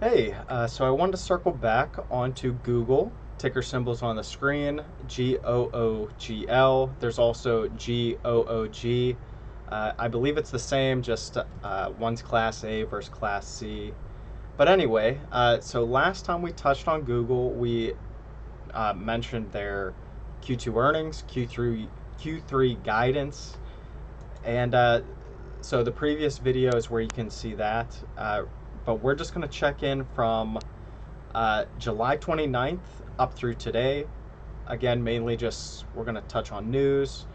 Hey, so I wanted to circle back onto Google. Ticker symbols on the screen, GOOGL. There's also GOOG. I believe it's the same, just one's Class A versus Class C. But anyway, so last time we touched on Google, we mentioned their Q2 earnings, Q3 guidance, and so the previous video is where you can see that. But we're just going to check in from July 29th up through today. Again, mainly just we're going to touch on news.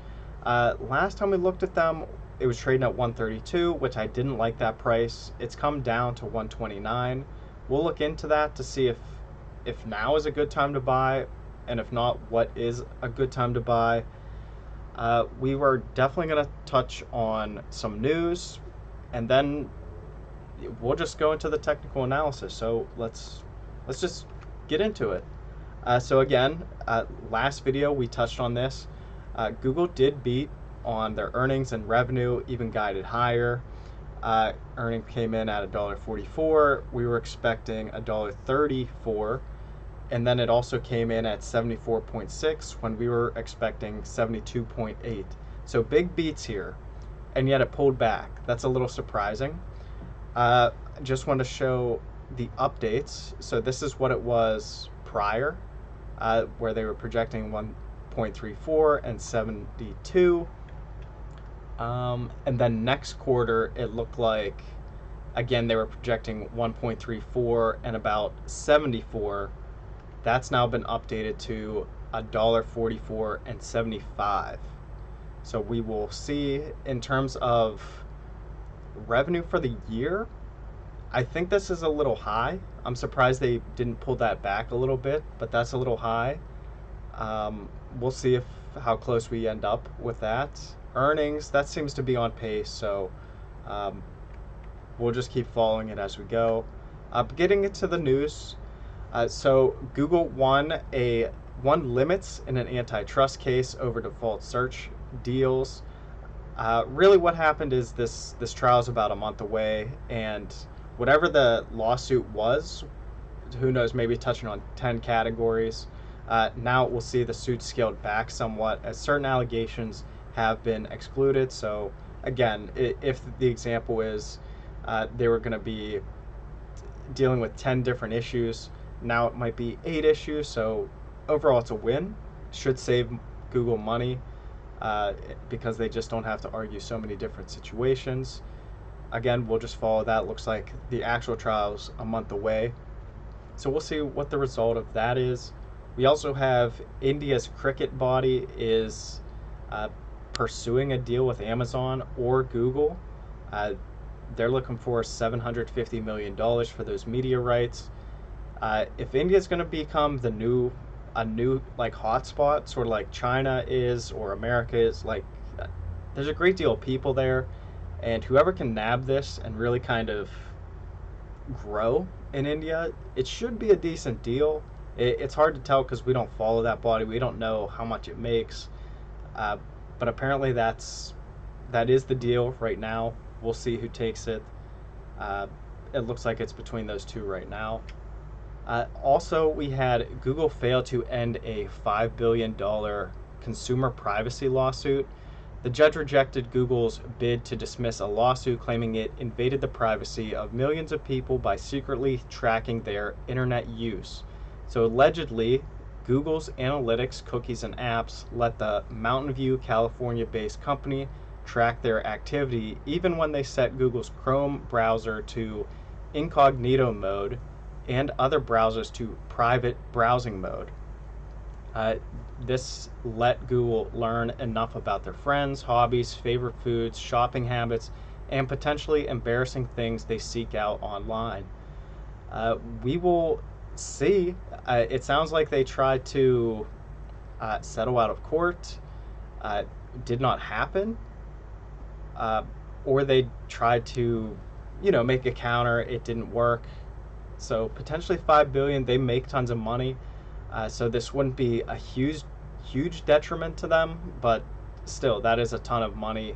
Last time we looked at them, it was trading at 132, which I didn't like that price. It's come down to 129. We'll look into that to see if now is a good time to buy, and if not, what is a good time to buy. We were definitely going to touch on some news, and then we'll just go into the technical analysis. So let's just get into it. So again, last video we touched on this. Google did beat on their earnings and revenue, even guided higher. Earnings came in at $1.44. We were expecting $1.34, and then it also came in at 74.6 when we were expecting 72.8. So big beats here, and yet it pulled back. That's a little surprising. Just want to show the updates. So this is what it was prior, where they were projecting 1.34 and 72. And then next quarter, it looked like, again, they were projecting 1.34 and about 74. That's now been updated to $1.44 and 75. So we will see in terms of revenue for the year. I think this is a little high. I'm surprised they didn't pull that back a little bit, but that's a little high. We'll see how close we end up with that. Earnings, that seems to be on pace, so we'll just keep following it as we go. Getting into the news, so Google won limits in an antitrust case over default search deals. Really what happened is this trial is about a month away, and whatever the lawsuit was, who knows, maybe touching on 10 categories. Now we'll see the suit scaled back somewhat as certain allegations have been excluded. So again, if the example is they were going to be dealing with 10 different issues, now it might be 8 issues. So overall it's a win. Should save Google money because they just don't have to argue so many different situations. Again, we'll just follow that. Looks like the actual trial's a month away, so we'll see what the result of that is. We also have India's cricket body is pursuing a deal with Amazon or Google. They're looking for $750 million for those media rights. If India's going to become a new like hotspot, sort of like China is or America is, like there's a great deal of people there, and whoever can nab this and really kind of grow in India, it should be a decent deal. It's hard to tell because we don't follow that body. We don't know how much it makes, but apparently that is the deal right now. We'll see who takes it. It looks like it's between those two right now. Also, we had Google fail to end a $5 billion consumer privacy lawsuit. The judge rejected Google's bid to dismiss a lawsuit claiming it invaded the privacy of millions of people by secretly tracking their internet use. So allegedly, Google's analytics, cookies, and apps let the Mountain View, California-based company track their activity even when they set Google's Chrome browser to incognito mode and other browsers to private browsing mode. This let Google learn enough about their friends, hobbies, favorite foods, shopping habits, and potentially embarrassing things they seek out online. We will see. It sounds like they tried to settle out of court. Did not happen. Or they tried to, make a counter. It didn't work. So potentially $5 billion. They make tons of money. So this wouldn't be a huge detriment to them, but still, that is a ton of money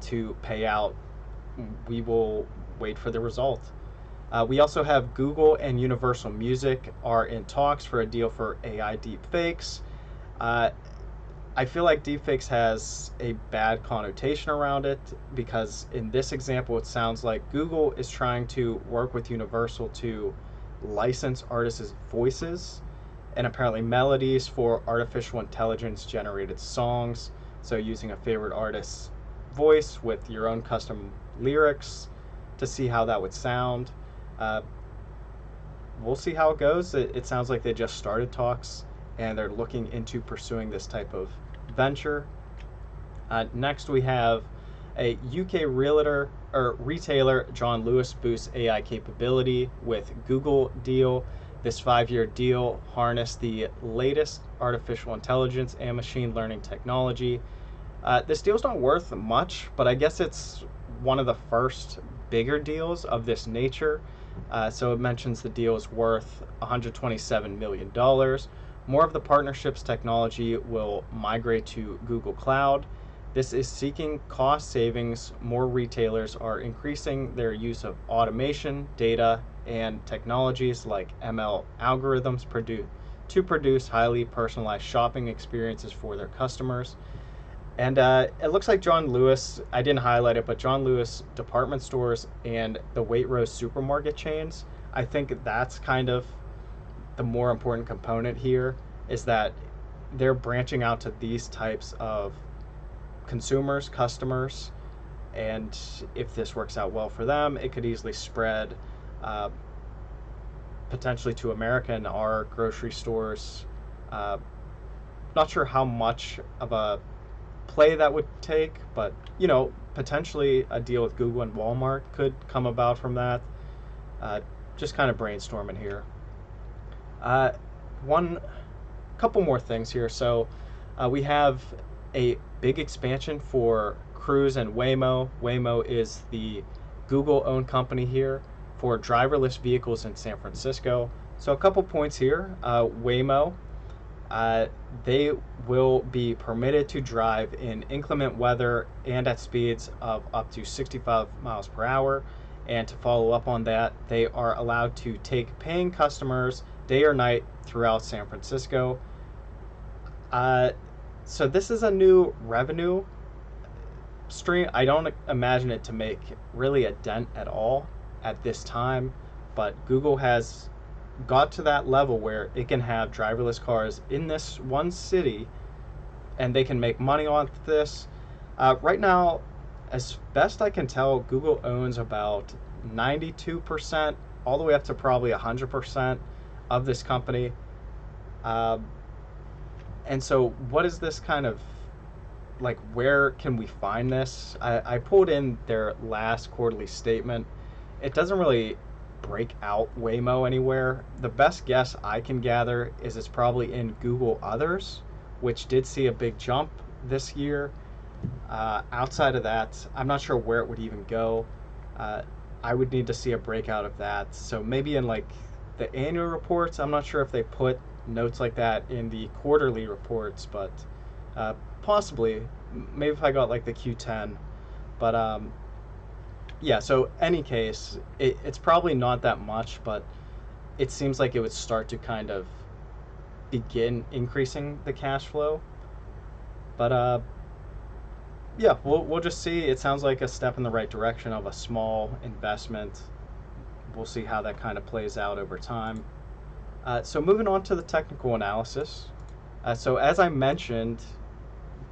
to pay out. We will wait for the result. We also have Google and Universal Music are in talks for a deal for AI deepfakes. Uh, I feel like deepfakes has a bad connotation around it because in this example, it sounds like Google is trying to work with Universal to license artists' voices and apparently melodies for artificial intelligence generated songs. So using a favorite artist's voice with your own custom lyrics to see how that would sound. Uh, we'll see how it goes. It sounds like they just started talks and they're looking into pursuing this type of venture. Next, we have a UK realtor or retailer, John Lewis, boosts AI capability with Google deal. This 5-year deal harnessed the latest artificial intelligence and machine learning technology. This deal's not worth much, but I guess it's one of the first bigger deals of this nature. So it mentions the deal is worth $127 million. More of the partnership's technology will migrate to Google Cloud. This is seeking cost savings. More retailers are increasing their use of automation, data, and technologies like ML algorithms to produce highly personalized shopping experiences for their customers. And it looks like John Lewis, I didn't highlight it, but John Lewis department stores and the Waitrose supermarket chains, I think that's kind of the more important component here is that they're branching out to these types of consumers, customers, and if this works out well for them, it could easily spread uh, potentially to America and our grocery stores. Uh, Not sure how much of a play that would take, but potentially a deal with Google and Walmart could come about from that. Uh, just kind of brainstorming here. One couple more things here. So we have a big expansion for Cruise and Waymo. Waymo is the Google-owned company here for driverless vehicles in San Francisco. So a couple points here. Waymo, they will be permitted to drive in inclement weather and at speeds of up to 65 miles per hour. And to follow up on that, they are allowed to take paying customers day or night throughout San Francisco. So this is a new revenue stream. I don't imagine it to make really a dent at all at this time, but Google has got to that level where it can have driverless cars in this one city and they can make money on this. Right now, as best I can tell, Google owns about 92%, all the way up to probably 100% of this company. And so what is this kind of like, where can we find this? I pulled in their last quarterly statement. It doesn't really break out Waymo anywhere. The best guess I can gather is it's probably in Google Others, which did see a big jump this year. Outside of that, I'm not sure where it would even go. I would need to see a breakout of that. So maybe in like the annual reports, I'm not sure if they put notes like that in the quarterly reports, but possibly, maybe if I got like the Q10. But yeah, so any case, it's probably not that much, but it seems like it would start to kind of begin increasing the cash flow. But yeah, we'll just see. It sounds like a step in the right direction of a small investment. We'll see how that kind of plays out over time. So moving on to the technical analysis. So as I mentioned,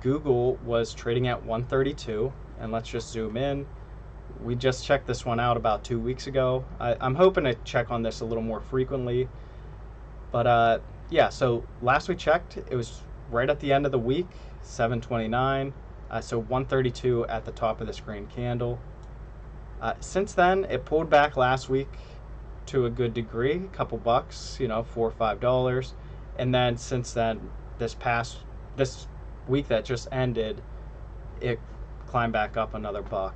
Google was trading at 132, and let's just zoom in. We just checked this one out about 2 weeks ago. I'm hoping to check on this a little more frequently. But yeah, so last we checked, it was right at the end of the week, 729. So 132 at the top of this green candle. Since then, it pulled back last week to a good degree, a couple bucks, $4 or $5. And then since then, this week that just ended, it climbed back up another buck.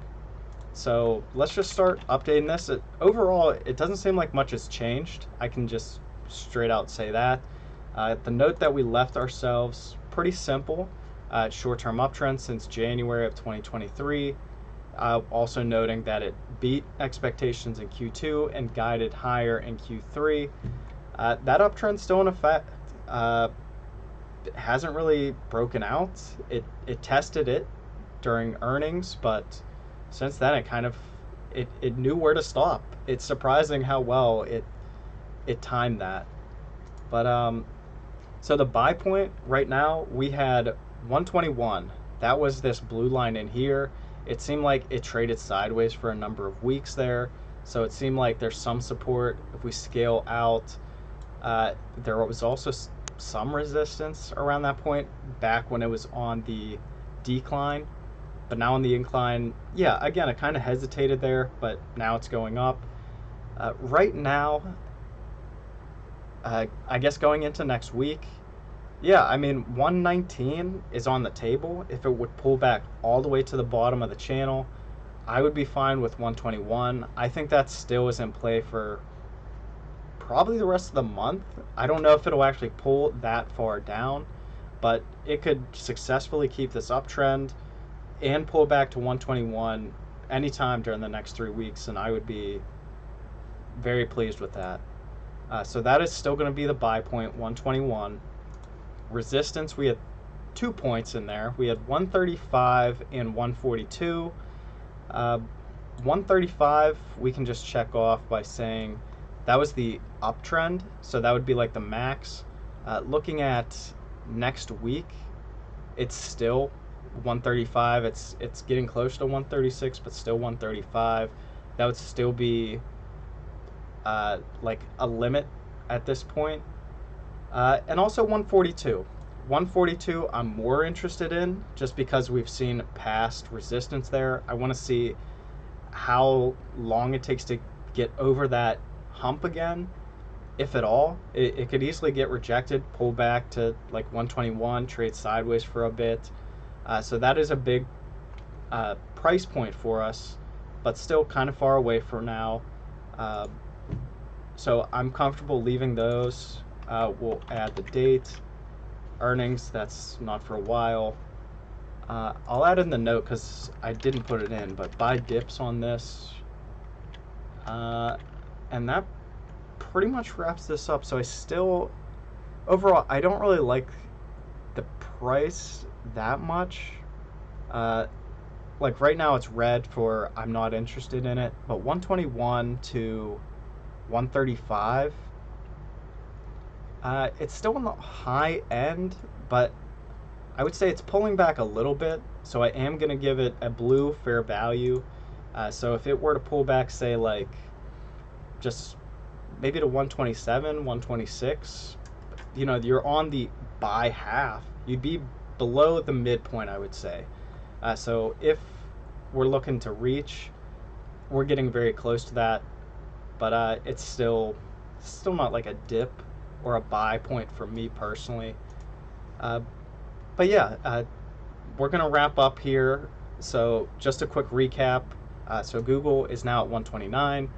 So let's just start updating this. Overall, it doesn't seem like much has changed. I can just straight out say that. The note that we left ourselves, pretty simple. Short-term uptrend since January of 2023. Also noting that it beat expectations in Q2 and guided higher in Q3. That uptrend's still in effect. It hasn't really broken out. It tested it during earnings, but since then it knew where to stop. It's surprising how well it timed that. But so the buy point right now, we had 121. That was this blue line in here. It seemed like it traded sideways for a number of weeks there. So it seemed like there's some support. If we scale out, there was also some resistance around that point back when it was on the decline. But now on the incline, yeah, again, it kind of hesitated there, but now it's going up. Right now, I guess going into next week, yeah, I mean, 119 is on the table. If it would pull back all the way to the bottom of the channel, I would be fine with 121. I think that still is in play for probably the rest of the month. I don't know if it'll actually pull that far down, but it could successfully keep this uptrend and pull back to 121 anytime during the next 3 weeks, and I would be very pleased with that. So that is still going to be the buy point, 121. Resistance, we had 2 points in there. We had 135 and 142. 135 we can just check off by saying that was the uptrend, so that would be like the max. Looking at next week, it's still 135. It's getting close to 136, but still 135. That would still be like a limit at this point. And also 142. 142 I'm more interested in just because we've seen past resistance there. I want to see how long it takes to get over that hump again, if at all. It could easily get rejected, pull back to like 121, trade sideways for a bit. So that is a big price point for us, but still kind of far away for now. So I'm comfortable leaving those. We'll add the date. Earnings, that's not for a while. I'll add in the note because I didn't put it in, but buy dips on this. And that pretty much wraps this up. So I still, overall, I don't really like the price that much. Like right now it's red for I'm not interested in it, but 121 to 135, it's still on the high end, but I would say it's pulling back a little bit, so I am going to give it a blue fair value. So if it were to pull back, say like just maybe to 127, 126, you're on the buy half. You'd be below the midpoint, I would say. So if we're looking to reach, we're getting very close to that, but it's still not like a dip or a buy point for me personally. But yeah, we're going to wrap up here. So just a quick recap. So Google is now at 129.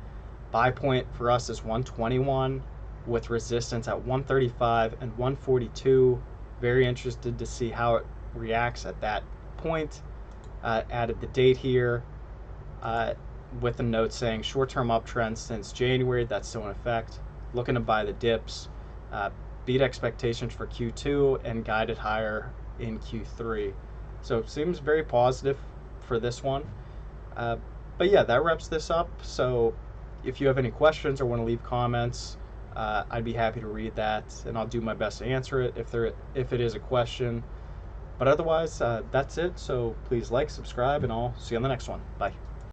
Buy point for us is 121 with resistance at 135 and 142. Very interested to see how it reacts at that point. Added the date here with a note saying short-term uptrend since January. That's still in effect. Looking to buy the dips. Beat expectations for Q2 and guided higher in Q3. So it seems very positive for this one. But yeah, that wraps this up. So if you have any questions or want to leave comments, I'd be happy to read that, and I'll do my best to answer it if it is a question. But otherwise, that's it. So please like, subscribe, and I'll see you on the next one. Bye.